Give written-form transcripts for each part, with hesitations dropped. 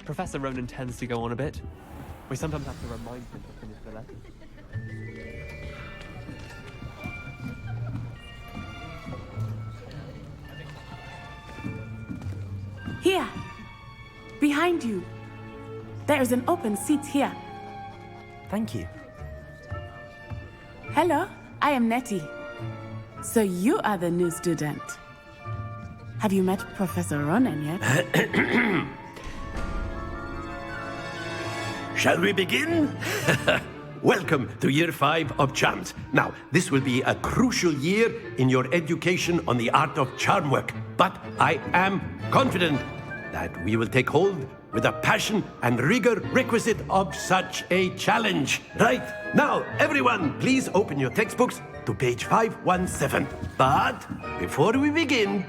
Professor Ronan tends to go on a bit. We sometimes have to remind him to finish the lesson. Here, behind you. There is an open seat here. Thank you. Hello, I am Nettie. So you are the new student. Have you met Professor Ronan yet? Shall we begin? Welcome to Year 5 of Charms. Now, this will be a crucial year in your education on the art of charm work. But I am confident that we will take hold with the passion and rigor requisite of such a challenge. Right, now, everyone, please open your textbooks to page 517. But before we begin,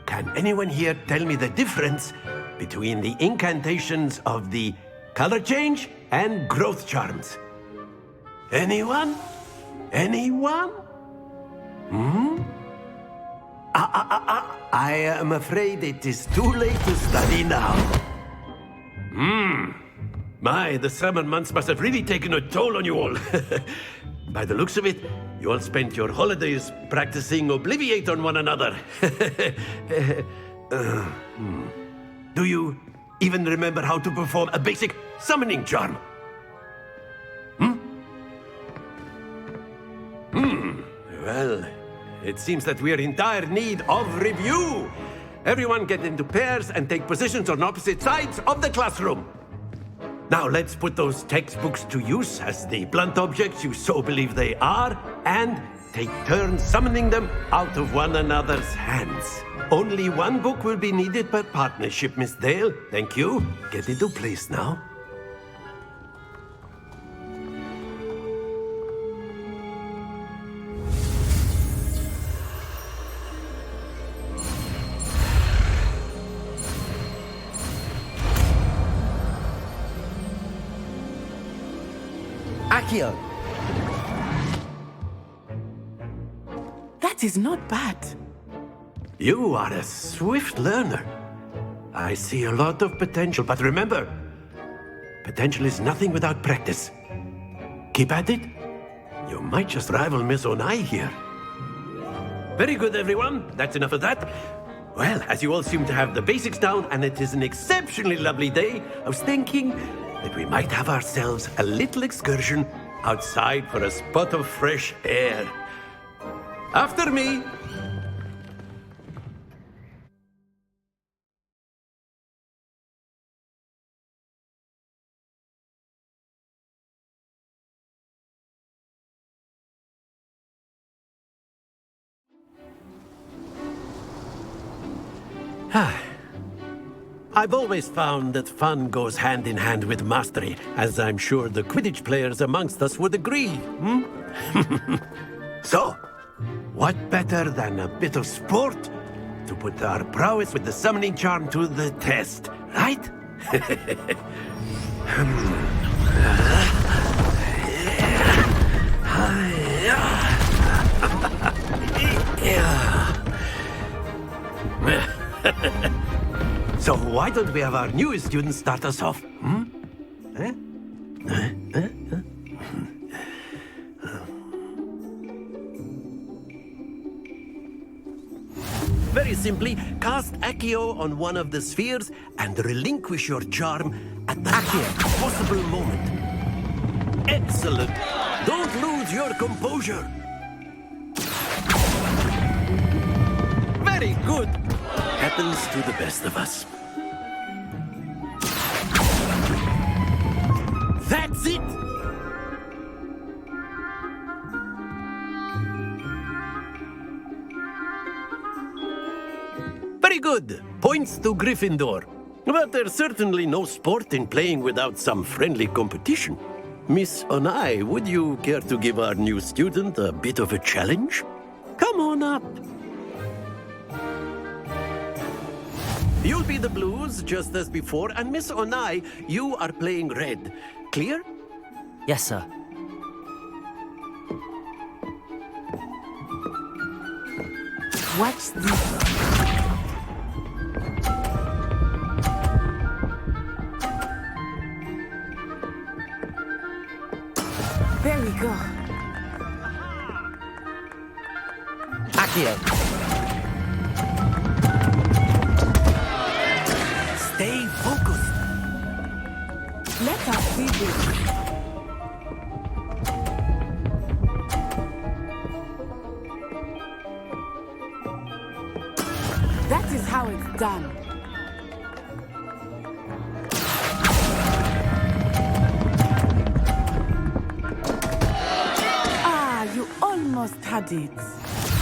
can anyone here tell me the difference between the incantations of the color change and growth charms? Anyone? Anyone? I am afraid it is too late to study now. My, the summer months must have really taken a toll on you all. By the looks of it, you all spent your holidays practicing Obliviate on one another. Do you even remember how to perform a basic summoning charm? Well, it seems that we are in dire need of review. Everyone get into pairs and take positions on opposite sides of the classroom. Now let's put those textbooks to use as the blunt objects you so believe they are, and take turns summoning them out of one another's hands. Only one book will be needed per partnership, Miss Dale. Thank you. Get into place now. Accio! That is not bad. You are a swift learner. I see a lot of potential, but remember, potential is nothing without practice. Keep at it. You might just rival Miss Onai here. Very good, everyone. That's enough of that. Well, as you all seem to have the basics down, and it is an exceptionally lovely day, I was thinking that we might have ourselves a little excursion outside for a spot of fresh air. After me. I've always found that fun goes hand in hand with mastery, as I'm sure the Quidditch players amongst us would agree. So, what better than a bit of sport to put our prowess with the summoning charm to the test, right? So why don't we have our newest student start us off? Very simply, cast Accio on one of the spheres and relinquish your charm at the first possible moment. Excellent! Don't lose your composure! Very good! Happens to the best of us. That's it! Very good. Points to Gryffindor. But there's certainly no sport in playing without some friendly competition. Miss Onai, would you care to give our new student a bit of a challenge? Come on up. You'll be the blues, just as before, and Miss Onai, you are playing red. Clear? Yes, sir. Watch this. go. Accio. Stay focused. Let us see this. That is how it's done. Ah, you almost had it.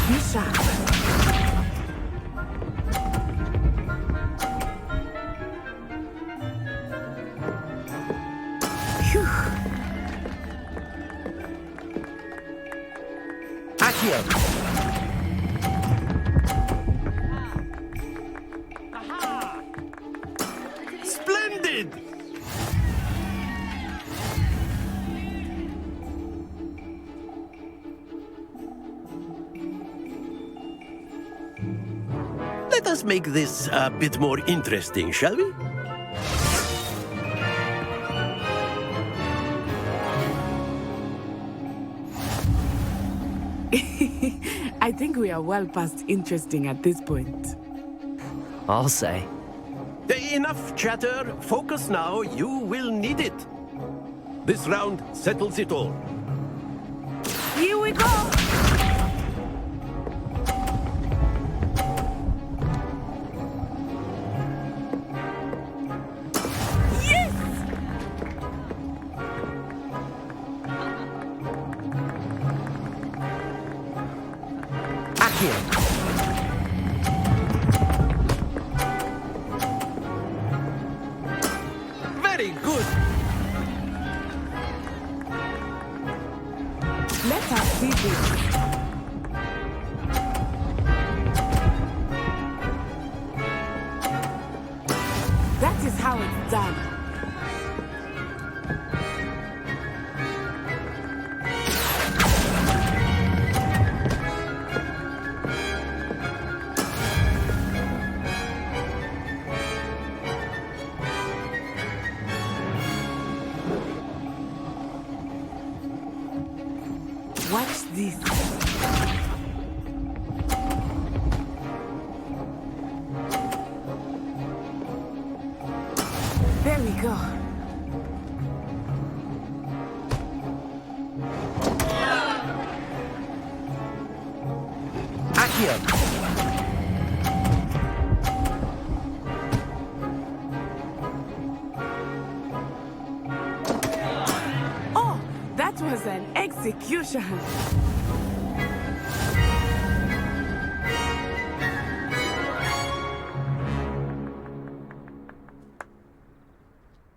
Be sharp. Phew. Accio. Splendid! Let us make this a bit more interesting, shall we? I think we are well past interesting at this point. I'll say. Enough chatter. Focus now. You will need it. This round settles it all. Here we go! Yes! Accio. Very good. Let us see this. That is how it's done. Watch this. There we go. Accio. Oh, that was an execution.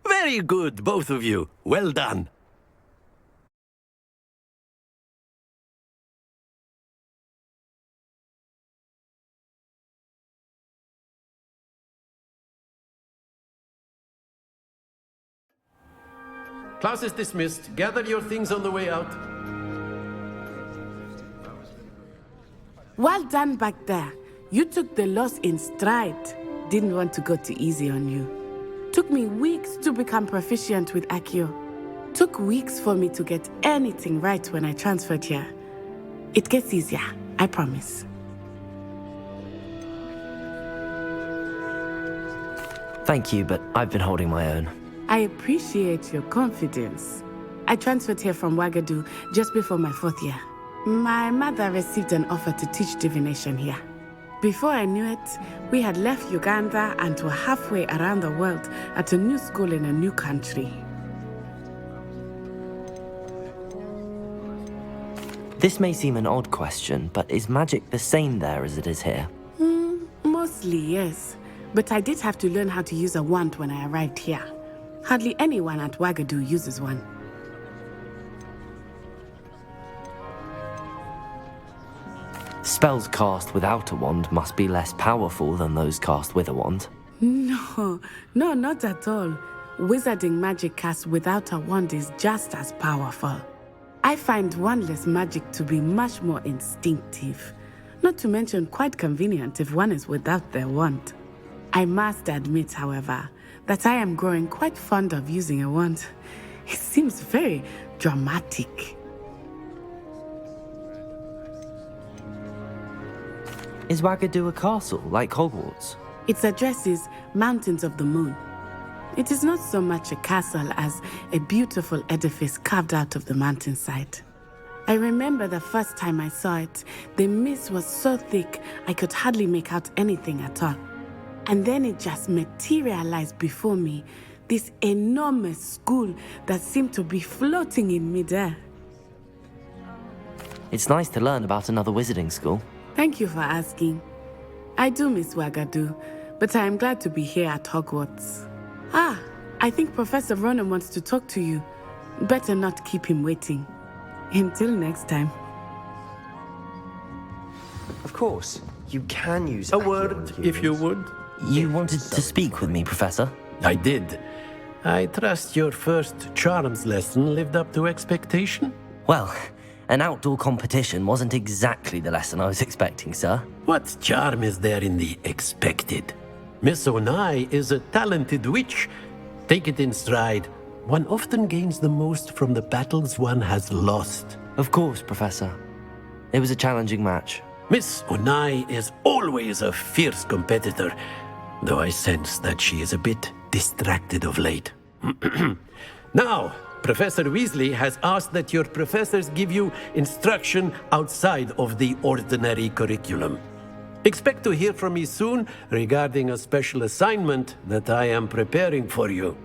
Very good, both of you. Well done. Class is dismissed. Gather your things on the way out. Well done back there. You took the loss in stride. Didn't want to go too easy on you. Took me weeks to become proficient with Accio. Took weeks for me to get anything right when I transferred here. It gets easier, I promise. Thank you, but I've been holding my own. I appreciate your confidence. I transferred here from Ouagadougou just before my 4th year. My mother received an offer to teach divination here. Before I knew it, we had left Uganda and were halfway around the world at a new school in a new country. This may seem an odd question, but is magic the same there as it is here? Mostly, yes. But I did have to learn how to use a wand when I arrived here. Hardly anyone at Ouagadougou uses one. Spells cast without a wand must be less powerful than those cast with a wand. No, not at all. Wizarding magic cast without a wand is just as powerful. I find wandless magic to be much more instinctive. Not to mention quite convenient if one is without their wand. I must admit, however, that I am growing quite fond of using a wand. It seems very dramatic. Is Wagadu a castle, like Hogwarts? Its address is Mountains of the Moon. It is not so much a castle as a beautiful edifice carved out of the mountainside. I remember the first time I saw it, the mist was so thick I could hardly make out anything at all. And then it just materialized before me, this enormous school that seemed to be floating in midair. It's nice to learn about another wizarding school. Thank you for asking. I do miss Wagadu, but I am glad to be here at Hogwarts. Ah, I think Professor Ronan wants to talk to you. Better not keep him waiting. Until next time. Of course, you can use A word, if you would. You wanted to speak with me, Professor? I did. I trust your first charms lesson lived up to expectation? Well, an outdoor competition wasn't exactly the lesson I was expecting, sir. What charm is there in the expected? Miss Onai is a talented witch. Take it in stride. One often gains the most from the battles one has lost. Of course, Professor. It was a challenging match. Miss Onai is always a fierce competitor, though I sense that she is a bit distracted of late. Now, Professor Weasley has asked that your professors give you instruction outside of the ordinary curriculum. Expect to hear from me soon regarding a special assignment that I am preparing for you.